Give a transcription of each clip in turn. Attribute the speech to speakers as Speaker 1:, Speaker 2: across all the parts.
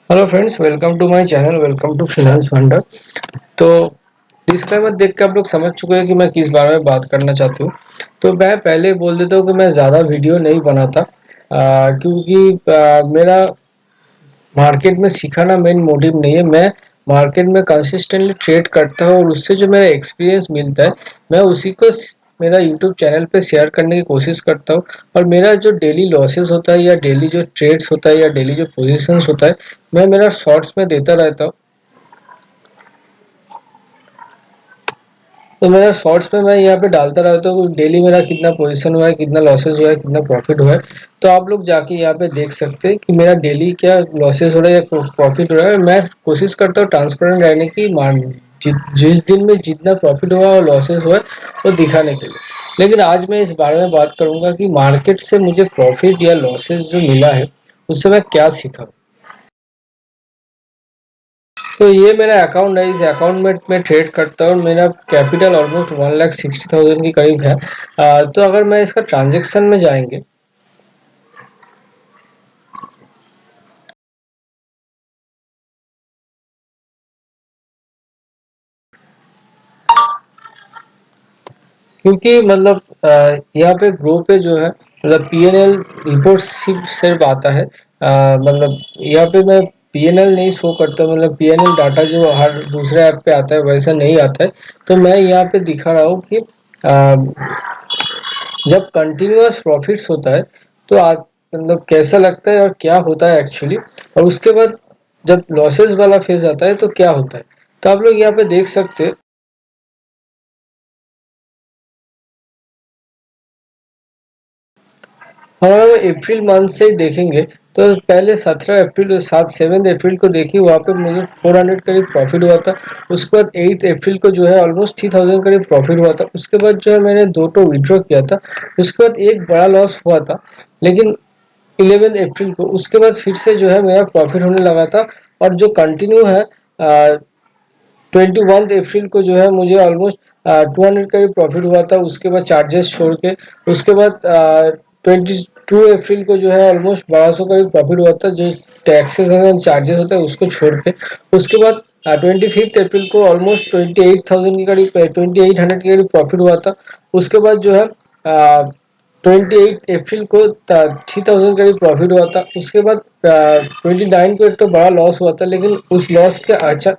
Speaker 1: Hello friends, welcome to my channel. Welcome to finance funder. तो disclaimer देख के आप लोग समझ चुके हैं कि मैं किस बारे में बात करना चाहती हूँ। तो मैं पहले बोल देता हूँ कि मैं ज़्यादा वीडियो नहीं बनाता, क्योंकि मेरा मार्केट में सिखाना मेन मोटिव नहीं है। मैं मार्केट में कंसिस्टेंटली ट्रेड करता हूँ और उससे जो मेरा एक्सपीरियंस मिलता है, मैं उसी को मेरा यूट्यूब चैनल पे शेयर करने की कोशिश करता हूँ। और मेरा जो डेली लॉसेस होता है या डेली जो ट्रेड्स होता है या डेली जो पोजीशंस होता है, मैं मेरा शॉर्ट्स में देता रहता हूँ। तो मेरा शॉर्ट्स में मैं यहाँ पे डालता रहता हूँ डेली मेरा कितना पोजीशन हुआ है, कितना लॉसेस हुआ है, कितना प्रॉफिट हुआ है। तो आप लोग जाके यहाँ पे देख सकते हैं कि मेरा डेली क्या लॉसेस हो रहा है या प्रॉफिट हो रहा है। मैं कोशिश करता हूँ ट्रांसपेरेंट रहने की, मान जिस दिन में जितना प्रॉफिट हुआ और लॉसेस हुआ है वो दिखाने के लिए। लेकिन आज मैं इस बारे में बात करूंगा कि मार्केट से मुझे प्रॉफिट या लॉसेस जो मिला है उससे मैं क्या सीखा। तो ये मेरा अकाउंट है। इस अकाउंट में मैं ट्रेड करता हूँ। मेरा कैपिटल ऑलमोस्ट 1,60,000 के करीब है। तो अगर मैं इसका ट्रांजेक्शन में जाएंगे, क्योंकि मतलब यहाँ पे ग्रो पे जो है मतलब पीएनएल रिपोर्ट सिर्फ आता है। मतलब यहाँ पे मैं पीएनएल नहीं शो करता, मतलब पीएनएल डाटा जो हर दूसरे ऐप पे आता है वैसा नहीं आता है। तो मैं यहाँ पे दिखा रहा हूँ कि जब कंटिन्यूअस प्रॉफिट्स होता है तो आज मतलब कैसा लगता है और क्या होता है एक्चुअली, और उसके बाद जब लॉसेस वाला फेज आता है तो क्या होता है। तो आप लोग यहाँ पे देख सकते हैं। अगर हम अप्रैल मंथ से ही देखेंगे तो पहले 17 अप्रैल 7 अप्रैल को देखिए, वहाँ पे मुझे 400 करीब प्रॉफिट हुआ था। उसके बाद 8 अप्रैल को जो है ऑलमोस्ट 3000 करीब प्रॉफिट हुआ था। उसके बाद जो है मैंने दो तो विड्रॉ किया था। उसके बाद एक बड़ा लॉस हुआ था, लेकिन 11 अप्रैल को उसके बाद फिर से जो है मेरा प्रॉफिट होने लगा था। और जो कंटिन्यू है 21 अप्रैल को जो है मुझे ऑलमोस्ट 200 का भी प्रॉफिट हुआ था, उसके बाद चार्जेस छोड़ के। उसके बाद 22 अप्रैल को जो है ऑलमोस्ट 1200 का भी प्रॉफिट हुआ था, जो टैक्सेस एंड चार्जेस होता है उसको छोड़ के। उसके बाद 25 अप्रैल को ऑलमोस्ट 28,000 के करीब 2800 के करीब प्रॉफिट हुआ था। उसके बाद जो है 28 अप्रैल को 3000 का भी प्रॉफिट हुआ था। उसके बाद 29 को एक तो बड़ा लॉस हुआ था, लेकिन उस लॉस के अच्छा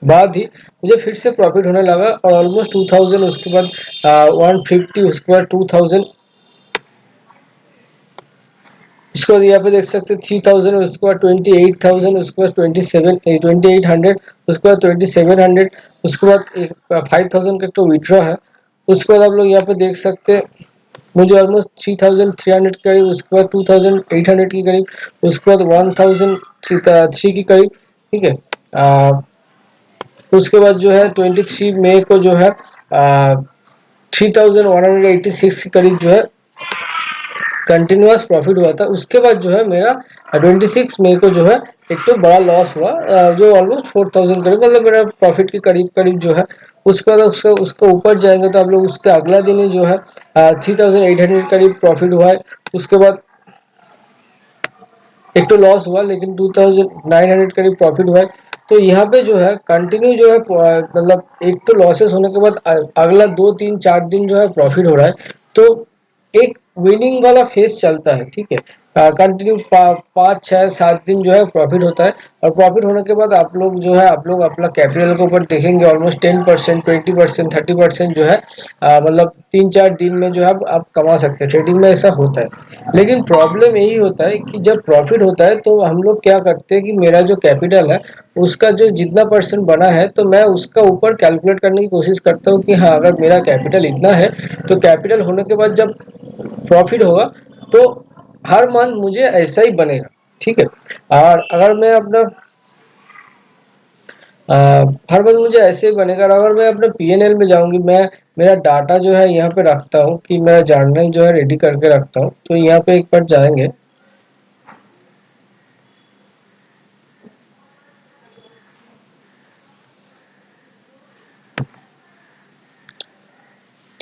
Speaker 1: बाद ही मुझे फिर से प्रॉफिट होने लगा और ऑलमोस्ट 2000। उसके बाद 150, उसके बाद 2000। इसके बाद यहाँ पे देख सकते हैं 3000, उसके बाद 28,000, उसके बाद 2800, उसके बाद 2700। उसके बाद 5000 का तो विड्रॉ है। उसके बाद आप लोग यहाँ पे देख सकते हैं मुझे ऑलमोस्ट 3300 के करीब, उसके बाद 2800 के करीब, उसके बाद 1003 के करीब। ठीक है। उसके बाद जो है 23 मई को जो है 3186 के करीब जो है कंटिन्यूअस प्रॉफिट हुआ था। उसके बाद जो है मेरा 26 मई को जो है एक तो बड़ा लॉस हुआ, जो ऑलमोस्ट 4000 करीब, मतलब मेरा प्रॉफिट के करीब करीब जो है। उसके बाद उसके ऊपर जाएंगे तो आप लोग उसके अगला दिन ही जो है 3800 करीब प्रॉफिट हुआ है। उसके बाद एक तो लॉस हुआ, लेकिन 2900 करीब प्रॉफिट हुआ है। तो यहाँ पे जो है कंटिन्यू जो है मतलब एक तो लॉसेस होने के बाद अगला 2 3 4 दिन जो है प्रॉफिट हो रहा है। तो एक विनिंग वाला फेज चलता है। ठीक है। कंटिन्यू 5 6 7 दिन जो है प्रॉफिट होता है। और प्रॉफिट होने के बाद आप लोग जो है आप लोग अपना कैपिटल के ऊपर देखेंगे ऑलमोस्ट 10%, 20%, 30% जो है मतलब 3 4 दिन में जो है आप कमा सकते हैं। ट्रेडिंग में ऐसा होता है। लेकिन प्रॉब्लम यही होता है कि जब प्रॉफिट होता है तो हम लोग क्या करते हैं कि मेरा जो कैपिटल है उसका जो जितना परसेंट बना है, तो मैं उसका ऊपर कैलकुलेट करने की कोशिश करता हूँ कि हाँ, अगर मेरा कैपिटल इतना है तो कैपिटल होने के बाद जब प्रॉफिट होगा तो हर मंथ मुझे ऐसा ही बनेगा। ठीक है। और अगर मैं अपना हर मंथ मुझे ऐसे ही बनेगा। और अगर मैं अपने पीएनएल में जाऊंगी, मैं मेरा डाटा जो है यहाँ पे रखता हूँ कि मेरा जर्नल जो है रेडी करके रखता हूँ। तो यहाँ पे एक बार जाएंगे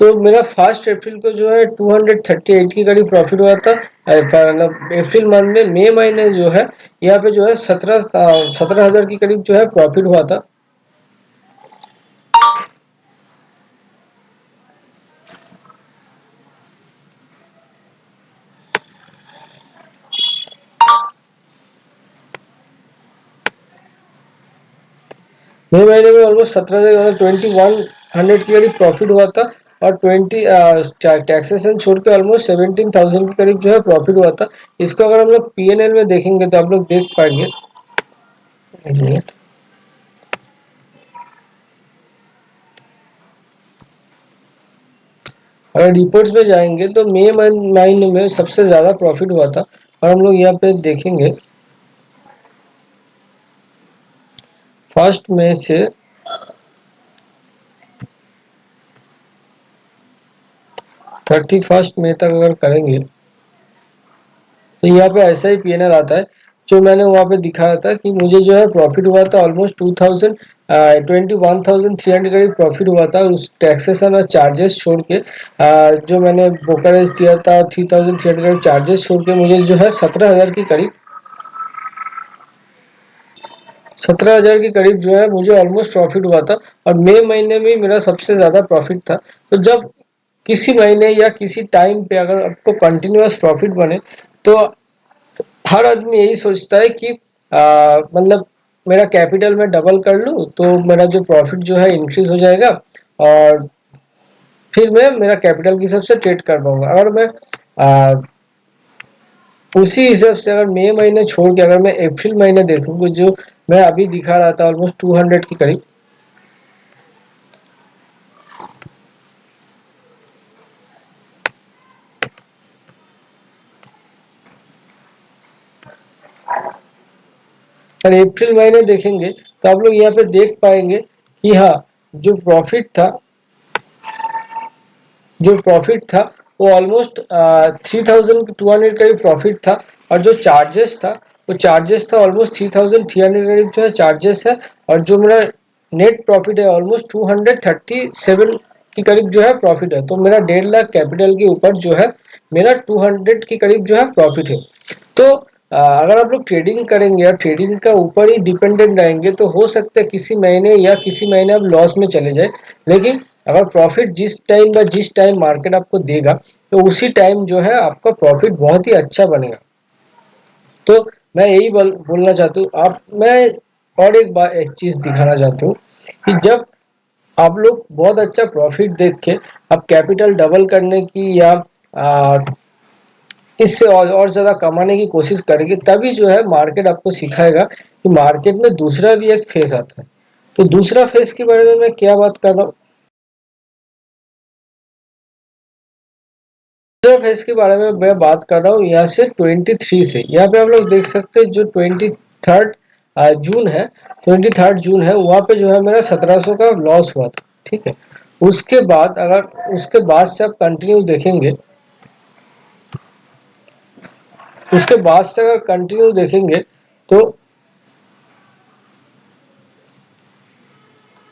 Speaker 1: तो मेरा फर्स्ट अप्रैल को जो है 238 के करीब प्रॉफिट हुआ था। मतलब अप्रैल मंथ में, मई महीने जो है यहाँ पे जो है 17,000 के करीब जो है प्रॉफिट हुआ था। मई महीने में ऑलमोस्ट 17,000 2100 के करीब प्रॉफिट हुआ था। और 20 टैक्सेशन छोड़ के ऑलमोस्ट 17,000 के करीब जो है प्रॉफिट हुआ था। इसको अगर हम लोग पीएनएल में देखेंगे तो आप लोग देख पाएंगे। अगर रिपोर्ट्स में जाएंगे तो मई महीने में सबसे ज्यादा प्रॉफिट हुआ था। और हम लोग यहाँ पे देखेंगे फर्स्ट मई से 31 मई तक अगर करेंगे तो यहाँ पे ऐसा ही पीएनएल आता है जो मैंने वहाँ पे दिखाया था कि मुझे जो है प्रॉफिट हुआ था ऑलमोस्ट 21,300 करीब प्रॉफिट हुआ था उस टैक्सेशन और चार्जेस छोड़ के। जो मैंने ब्रोकरेज दिया था 3,300 करीब चार्जेस छोड़ के मुझे जो है 17,000 के करीब जो है मुझे ऑलमोस्ट प्रॉफिट हुआ था। और मई महीने में मेरा सबसे ज्यादा प्रॉफिट था। तो जब किसी महीने या किसी टाइम पे अगर आपको कंटिन्यूअस प्रॉफिट बने तो हर आदमी यही सोचता है कि मतलब मेरा कैपिटल में डबल कर लूं तो मेरा जो प्रॉफिट जो है इंक्रीज हो जाएगा और फिर मैं मेरा कैपिटल की हिसाब से ट्रेड कर पाऊंगा। अगर मैं आ, उसी हिसाब से अगर मई महीने छोड़ के अगर मैं अप्रैल महीने देखूंगा जो मैं अभी दिखा रहा था ऑलमोस्ट 200 के करीब। और अप्रैल महीने देखेंगे तो आप लोग यहाँ पे देख पाएंगे कि हाँ जो प्रॉफिट था जो प्रॉफिट था वो ऑलमोस्ट 3,200 का ही प्रॉफिट था। और जो चार्जेस था वो चार्जेस था ऑलमोस्ट 3,300 करीब जो है चार्जेस है। और जो मेरा नेट प्रॉफिट है ऑलमोस्ट 237 के करीब जो है प्रॉफिट है। तो मेरा 1.5 लाख कैपिटल के ऊपर जो है मेरा 200 के करीब जो है प्रॉफिट है। तो अगर आप लोग ट्रेडिंग करेंगे या ट्रेडिंग का ऊपर ही डिपेंडेंट रहेंगे तो हो सकता है किसी महीने या किसी महीने आप लॉस में चले जाए। लेकिन अगर प्रॉफिट जिस टाइम मार्केट आपको देगा तो उसी टाइम जो है आपका प्रॉफिट बहुत ही अच्छा बनेगा। तो मैं यही बोलना चाहता हूँ आप मैं और एक बार एक चीज दिखाना चाहता हूँ कि जब आप लोग बहुत अच्छा प्रॉफिट देख के आप कैपिटल डबल करने की या आ, इससे और ज्यादा कमाने की कोशिश करेंगे तभी जो है मार्केट आपको सिखाएगा कि मार्केट में दूसरा भी एक फेस आता है। तो दूसरा फेस के बारे में मैं क्या बात कर रहा हूँ, दूसरा फेस के बारे में मैं बात कर रहा हूँ यहाँ से 23 से। यहाँ पे आप लोग देख सकते हैं जो 23 जून है, 23 जून है वहां पे जो है मेरा 1700 का लॉस हुआ था। ठीक है। उसके बाद अगर उसके बाद से आप कंटिन्यू देखेंगे उसके बाद से अगर कंटिन्यू देखेंगे तो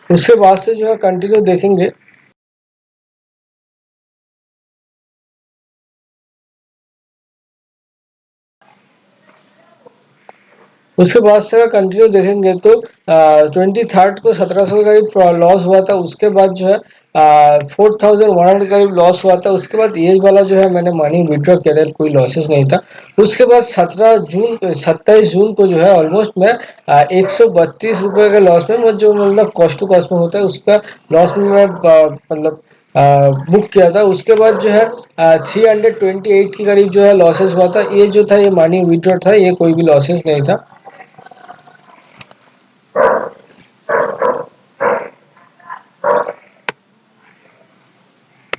Speaker 1: उसके बाद से जो है कंटिन्यू देखेंगे उसके बाद से अगर कंटिन्यू देखेंगे तो 23 को 1700 का करीब लॉस हुआ था। उसके बाद जो है 4,100 करीब लॉस हुआ था। उसके बाद ये वाला जो है मैंने मनी विड्रॉ किया था, कोई लॉसेस नहीं था। उसके बाद 27 जून को जो है ऑलमोस्ट मैं 132 रुपए के लॉस में जो मतलब कॉस्ट टू कॉस्ट में होता है उसका लॉस में मैं मतलब बुक किया था। उसके बाद जो है 328 के करीब जो है लॉसेस हुआ था। ये जो था ये मनी विड्रॉ था, ये कोई भी लॉसेस नहीं था।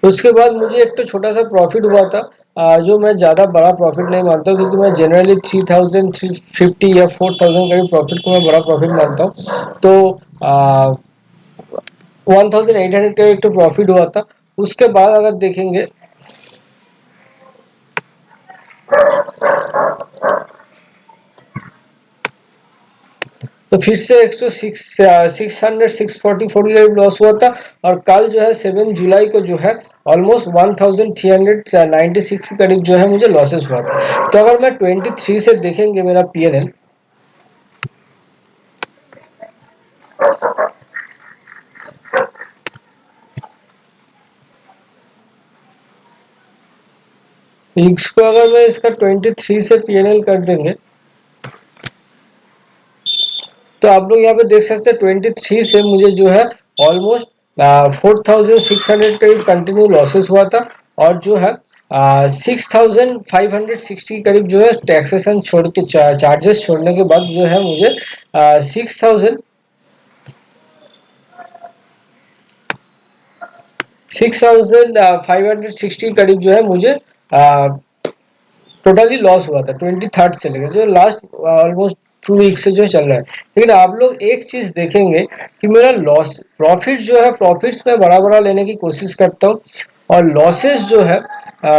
Speaker 1: उसके बाद मुझे एक तो छोटा सा प्रॉफिट हुआ था जो मैं ज़्यादा बड़ा प्रॉफिट नहीं मानता हूँ क्योंकि मैं जनरली 3,350 या 4,000 का भी प्रॉफिट को मैं बड़ा प्रॉफिट मानता हूँ। तो 1,800 का एक तो प्रॉफिट हुआ था। उसके बाद अगर देखेंगे तो फिर से 600 640 के करीब लॉस हुआ था। और कल जो है 7 जुलाई को जो है ऑलमोस्ट 1396 के करीब जो है मुझे लॉसेस हुआ था। तो अगर मैं 23 से देखेंगे मेरा पीएनएल, इसको अगर मैं इसका 23 से पीएनएल कर देंगे तो आप लोग यहाँ पे देख सकते हैं 23 से मुझे जो है ऑलमोस्ट 4600 करीब कंटिन्यू लॉसेस हुआ था। और जो है 6560 करीब जो है टैक्सेशन छोड़ के चार्जेस छोड़ने के बाद जो है मुझे 6560 करीब जो है मुझे टोटली लॉस हुआ था 23 से लेकर जो लास्ट ऑलमोस्ट 2 वीक से जो चल रहा है। लेकिन आप लोग एक चीज देखेंगे कि मेरा लॉस प्रॉफिट जो है, प्रॉफिट्स में बड़ा बड़ा लेने की कोशिश करता हूँ और लॉसेस जो है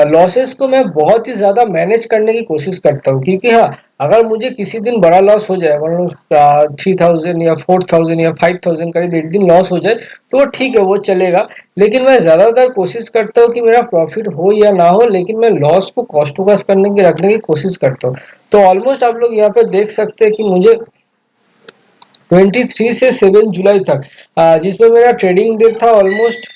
Speaker 1: लॉसेस को मैं बहुत ही ज्यादा मैनेज करने की कोशिश करता हूँ। क्योंकि हाँ, अगर मुझे किसी दिन बड़ा लॉस हो जाए, मतलब 3000 या 4000 या 5000 करीब एक दिन लॉस हो जाए तो ठीक है, वो चलेगा। लेकिन मैं ज्यादातर कोशिश करता हूँ कि मेरा प्रॉफिट हो या ना हो, लेकिन मैं लॉस को कॉस्ट टू कॉस्ट करने की रखने की कोशिश करता हूँ। तो ऑलमोस्ट आप लोग यहाँ पे देख सकते हैं कि मुझे 23 से 7 जुलाई तक जिसमें मेरा ट्रेडिंग डे था ऑलमोस्ट,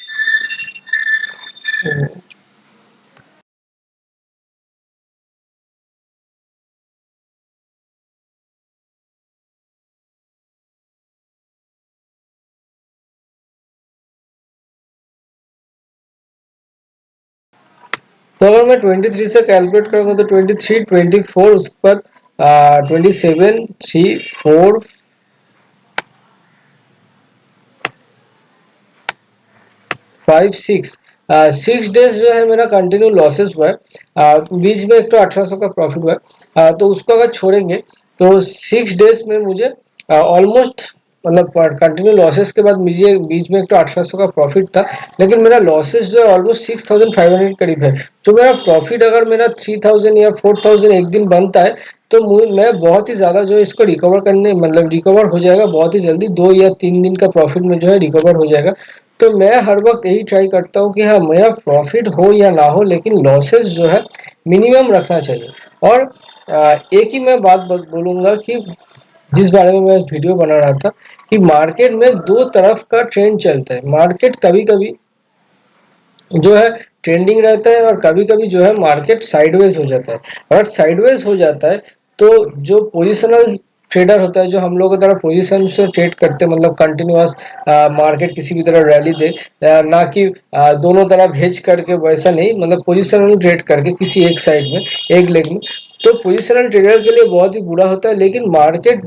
Speaker 1: तो अगर मैं 23 से कैलकुलेट करूंगा तो 23 24 उसके बाद 27 3 4 5 6 6 डेज जो है मेरा कंटिन्यू लॉसेस हुआ है। बीच में एक तो 1800 का प्रॉफिट हुआ है। तो उसको अगर छोड़ेंगे तो 6 डेज में मुझे ऑलमोस्ट मतलब कंटिन्यू लॉसेस के बाद मुझे बीच में एक तो 1800 का प्रॉफिट था। लेकिन मेरा लॉसेस जो है ऑलमोस्ट 6500 करीब है। जो मेरा प्रॉफिट अगर मेरा 3000 या 4000 एक दिन बनता है तो मैं बहुत ही ज्यादा जो है इसको रिकवर करने मतलब रिकवर हो जाएगा बहुत ही जल्दी, 2 या 3 दिन का प्रॉफिट में जो है रिकवर हो जाएगा। तो मैं हर वक्त यही ट्राई करता हूँ कि हाँ, मेरा प्रॉफिट हो या ना हो लेकिन लॉसेस जो है मिनिमम रखना चाहिए। और एक ही मैं बात बोलूंगा कि जिस बारे में मैं वीडियो बना रहा था कि मार्केट में दो तरफ का ट्रेंड चलता है। मार्केट कभी कभी जो है ट्रेंडिंग रहता है और कभी कभी जो है मार्केट साइडवेज हो जाता है। अगर साइडवेज हो जाता है तो जो पोजिशनल ट्रेडर होता है, जो हम लोग की तरह पोजीशन से ट्रेड करते हैं, मतलब कंटिन्यूअस मार्केट किसी भी तरह रैली दे, ना कि दोनों तरफ हेज करके, वैसा नहीं, मतलब पोजिशनल ट्रेड करके किसी एक साइड में एक लेग में। तो पोजिशनल ट्रेडर के लिए बहुत ही बुरा होता है। लेकिन मार्केट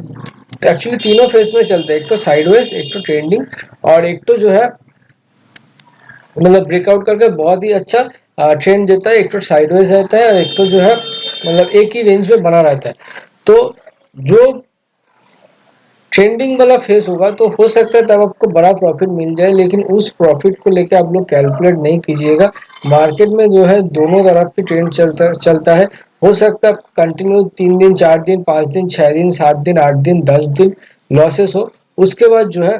Speaker 1: एक्चुअली तीनों फेज में चलता है, एक तो साइडवेज, एक तो ट्रेंडिंग, और एक तो जो है मतलब ब्रेकआउट करके बहुत ही अच्छा ट्रेंड देता है। एक तो साइडवेज रहता है और एक तो जो है मतलब एक ही रेंज में बना रहता है। तो जो ट्रेंडिंग वाला फेस होगा तो हो सकता है तब आपको बड़ा प्रॉफिट मिल जाए, लेकिन उस प्रॉफिट को लेकर आप लोग कैलकुलेट नहीं कीजिएगा। मार्केट में जो है दोनों तरफ की ट्रेंड चलता है। हो सकता है कंटिन्यू 3 दिन 4 दिन 5 दिन 6 दिन 7 दिन 8 दिन 10 दिन लॉसेस हो, उसके बाद जो है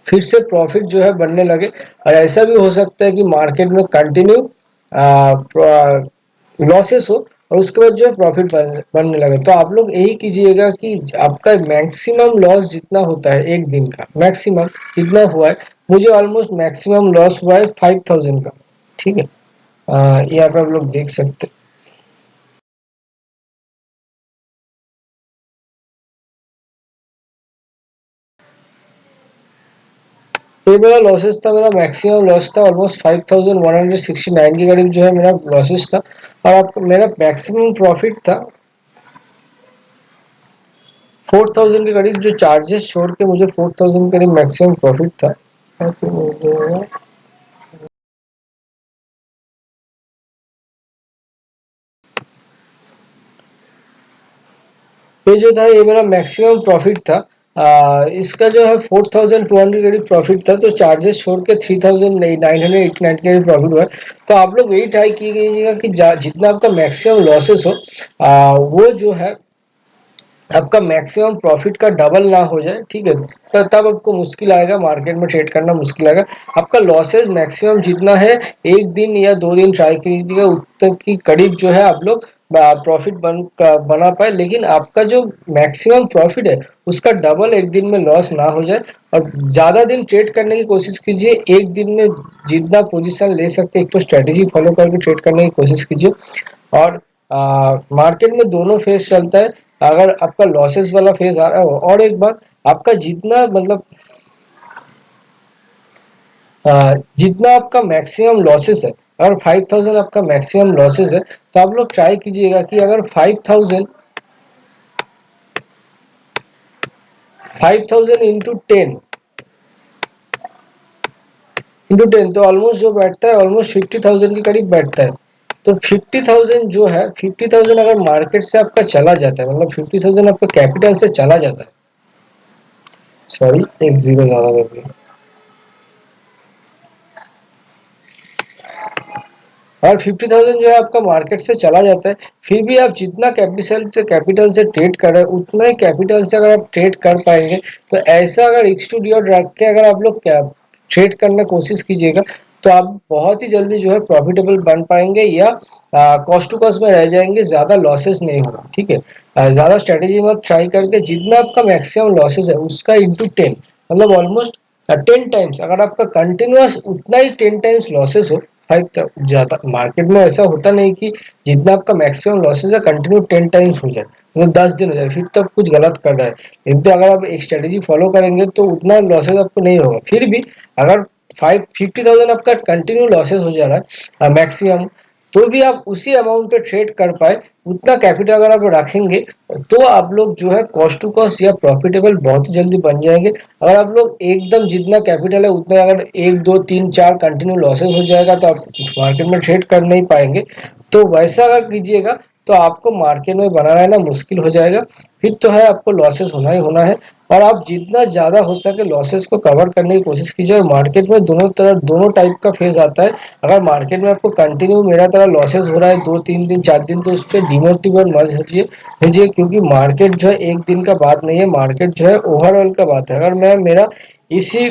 Speaker 1: फिर से प्रॉफिट जो है बनने लगे। और ऐसा भी हो सकता है कि मार्केट में कंटिन्यू लॉसेस हो और उसके बाद जो है प्रॉफिट बनने लगे। तो आप लोग यही कीजिएगा कि आपका मैक्सिमम लॉस जितना होता है एक दिन का, मैक्सिमम कितना हुआ है, मुझे ऑलमोस्ट मैक्सिमम लॉस हुआ है 5000 का। ठीक है, यहाँ पे आप लोग देख सकते हैं। ये मेरा लॉसेस था, मेरा मैक्सिमम लॉस था ऑलमोस्ट 5169 के करीब जो है मेरा लॉसेस था। और आपका मेरा मैक्सिमम प्रॉफिट था 4000 के करीब, जो चार्जेस छोड़ के मुझे 4000 के करीब मैक्सिमम प्रॉफिट था। ये जो था ये मेरा मैक्सिमम प्रॉफिट था। इसका जो है 4200 करीब प्रॉफिट था, तो चार्जेस छोड़ के 3989 के करीब प्रॉफिट हुआ। तो आप लोग यही ट्राई कीजिएगा कि जितना आपका मैक्सिमम लॉसेस हो वो जो है आपका मैक्सिमम प्रॉफिट का डबल ना हो जाए, ठीक है, तब आपको मुश्किल आएगा, मार्केट में ट्रेड करना मुश्किल आएगा। आपका लॉसेस मैक्सिमम जितना है, एक दिन या 2 दिन ट्राई कीजिएगा उतने की करीब जो है आप लोग प्रॉफिट बना पाए, लेकिन आपका जो मैक्सिमम प्रॉफिट है उसका डबल एक दिन में लॉस ना हो जाए। और ज्यादा दिन ट्रेड करने की कोशिश कीजिए, एक दिन में जितना पोजीशन ले सकते हैं एक तो स्ट्रेटेजी फॉलो करके ट्रेड करने की कोशिश कीजिए। और मार्केट में दोनों फेज चलता है, अगर आपका लॉसेस वाला फेज आ रहा है, और एक बात, आपका जितना मतलब जितना आपका मैक्सिमम लॉसेस है, अगर 5000 आपका मैक्सिमम लॉसेस है, तो आप लोग ट्राई कीजिएगा कि अगर 5000 इंटू टेन तो ऑलमोस्ट जो बैठता है ऑलमोस्ट 50,000 के करीब बैठता है। तो 50,000 जो है, 50,000 अगर मार्केट से आपका चला जाता है, मतलब 50,000 आपका कैपिटल से चला जाता है, सॉरी एक जीरो ज्यादा कर दिया, और 50,000 जो है आपका मार्केट से चला जाता है, फिर भी आप जितना कैपिटल से ट्रेड कर रहे हैं उतना ही कैपिटल से अगर आप ट्रेड कर पाएंगे, तो ऐसा अगर एक्स टू डी रख के अगर आप लोग ट्रेड करने की कोशिश कीजिएगा, तो आप बहुत ही जल्दी जो है प्रॉफिटेबल बन पाएंगे, या कॉस्ट टू कॉस्ट में रह जाएंगे, ज्यादा लॉसेस नहीं होगा, ठीक है। ज्यादा स्ट्रेटेजी मत ट्राई करके, जितना आपका मैक्सिमम लॉसेस है उसका इंटू 10, मतलब ऑलमोस्ट 10 टाइम्स, अगर आपका कंटिन्यूअस उतना ही 10 टाइम्स लॉसेस हो, फाइव ज्यादा मार्केट में ऐसा होता नहीं कि जितना आपका मैक्सिमम लॉसेस है कंटिन्यू 10 टाइम्स हो जाए, मतलब 10 दिन हो जाए, फिर तो आप कुछ गलत कर रहा है। लेकिन तो अगर आप एक स्ट्रेटेजी फॉलो करेंगे तो उतना लॉसेस आपको नहीं होगा। फिर भी अगर 50,000 आपका कंटिन्यू लॉसेस हो जा रहा है मैक्सिमम, तो भी आप उसी अमाउंट पे ट्रेड कर पाए, उतना कैपिटल अगर आप रखेंगे, तो आप लोग जो है कॉस्ट टू कॉस्ट या प्रॉफिटेबल बहुत ही जल्दी बन जाएंगे। अगर आप लोग एकदम जितना कैपिटल है उतना अगर 1 2 3 4 कंटिन्यू लॉसेस हो जाएगा, तो आप मार्केट में ट्रेड कर नहीं पाएंगे। तो वैसा अगर कीजिएगा तो आपको मार्केट में बना रहना मुश्किल हो जाएगा, फिर तो है आपको लॉसेस होना ही होना है। और आप जितना ज्यादा हो सके लॉसेस को कवर करने की कोशिश कीजिए। और मार्केट में दोनों टाइप का फेज आता है। अगर मार्केट में आपको कंटिन्यू मेरा तरह लॉसेस हो रहा है 2 3 दिन 4 दिन, तो उस पर डिमोटिवेट मत होजिए, क्योंकि मार्केट जो है एक दिन का बात नहीं है, मार्केट जो है ओवरऑल का बात है। अगर मैं मेरा इसी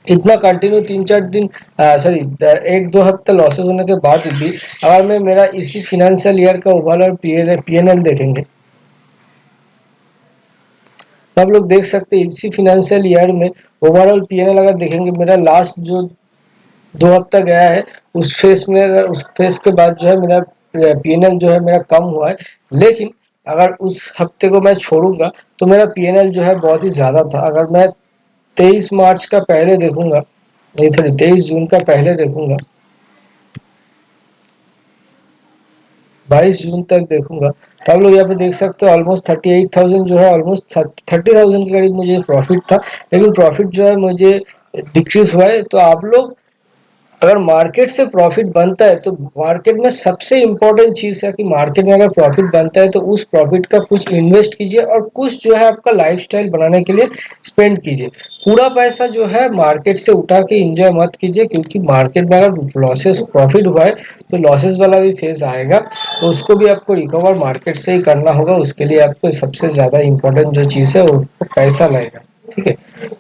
Speaker 1: इतना कंटिन्यू 3 4 दिन, सॉरी 1 2 हफ्ते लॉसेस होने के बाद भी, अगर मैं मेरा इसी फिनेंशियल ईयर का ओवरऑल पीएनएल देखेंगे, तो आप लोग देख सकते हैं इसी फिनेंशियल ईयर में ओवरऑल पीएनएल अगर देखेंगे, मेरा लास्ट जो 2 हफ्ता गया है उस फेस में, अगर उस फेस के बाद जो है मेरा पीएनएल जो है मेरा कम हुआ है। लेकिन अगर उस हफ्ते को मैं छोड़ूंगा तो मेरा पीएनएल जो है बहुत ही ज्यादा था। अगर मैं 23 मार्च का पहले देखूंगा, नहीं सॉरी 23 जून का पहले देखूंगा, 22 जून तक देखूंगा, तो आप लोग यहाँ पे देख सकते हो ऑलमोस्ट 38,000 जो है, ऑलमोस्ट 30,000 के करीब मुझे प्रॉफिट था। लेकिन प्रॉफिट जो है मुझे डिक्रीज हुआ है। तो आप लोग अगर मार्केट से प्रॉफिट बनता है, तो मार्केट में सबसे इंपॉर्टेंट चीज है कि मार्केट में अगर प्रॉफिट बनता है तो उस प्रॉफिट का कुछ इन्वेस्ट कीजिए, और कुछ जो है आपका लाइफस्टाइल बनाने के लिए स्पेंड कीजिए। पूरा पैसा जो है मार्केट से उठा के एंजॉय मत कीजिए, क्योंकि मार्केट में अगर लॉसेस प्रॉफिट हुआ है तो लॉसेस वाला भी फेज आएगा, तो उसको भी आपको रिकवर मार्केट से ही करना होगा। उसके लिए आपको सबसे ज्यादा इंपॉर्टेंट जो चीज है वो पैसा लगेगा, ठीक है।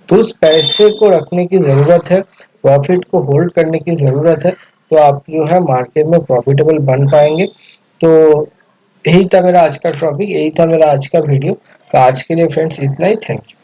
Speaker 1: तो उस पैसे को रखने की जरूरत है, प्रॉफिट को होल्ड करने की ज़रूरत है, तो आप जो है मार्केट में प्रॉफिटेबल बन पाएंगे। तो यही था मेरा आज का टॉपिक, यही था मेरा आज का वीडियो। तो आज के लिए फ्रेंड्स इतना ही, थैंक यू।